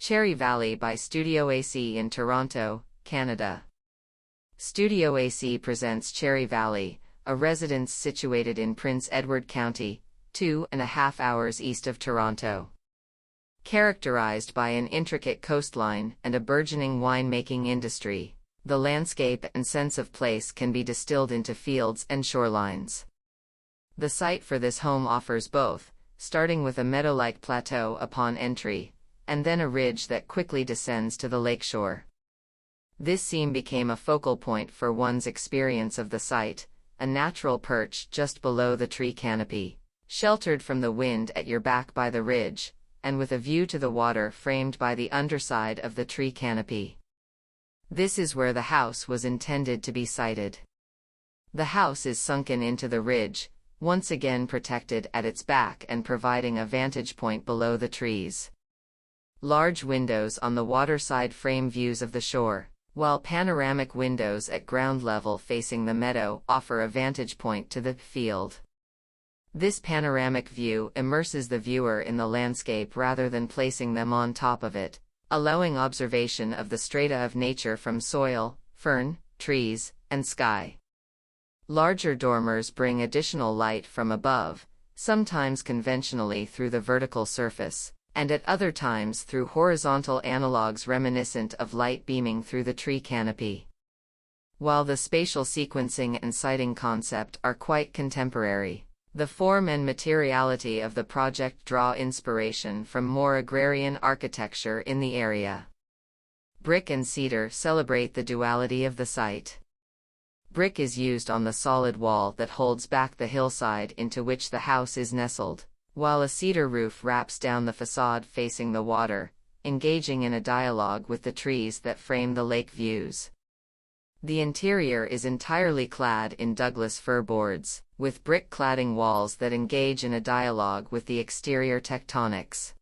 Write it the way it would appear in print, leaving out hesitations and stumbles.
Cherry Valley by StudioAC in Toronto, Canada. StudioAC presents Cherry Valley, a residence situated in Prince Edward County, 2.5 hours east of Toronto. Characterized by an intricate coastline and a burgeoning winemaking industry, the landscape and sense of place can be distilled into fields and shorelines. The site for this home offers both, starting with a meadow-like plateau upon entry, and then a ridge that quickly descends to the lakeshore. This seam became a focal point for one's experience of the site, a natural perch just below the tree canopy, sheltered from the wind at your back by the ridge, and with a view to the water framed by the underside of the tree canopy. This is where the house was intended to be sited. The house is sunken into the ridge, once again protected at its back and providing a vantage point below the trees. Large windows on the waterside frame views of the shore, while panoramic windows at ground level facing the meadow offer a vantage point to the field. This panoramic view immerses the viewer in the landscape rather than placing them on top of it, allowing observation of the strata of nature from soil, fern, trees, and sky. Larger dormers bring additional light from above, sometimes conventionally through the vertical surface, and at other times through horizontal analogs reminiscent of light beaming through the tree canopy. While the spatial sequencing and siting concept are quite contemporary, the form and materiality of the project draw inspiration from more agrarian architecture in the area. Brick and cedar celebrate the duality of the site. Brick is used on the solid wall that holds back the hillside into which the house is nestled, while a cedar roof wraps down the facade facing the water, engaging in a dialogue with the trees that frame the lake views. The interior is entirely clad in Douglas fir boards, with brick cladding walls that engage in a dialogue with the exterior tectonics.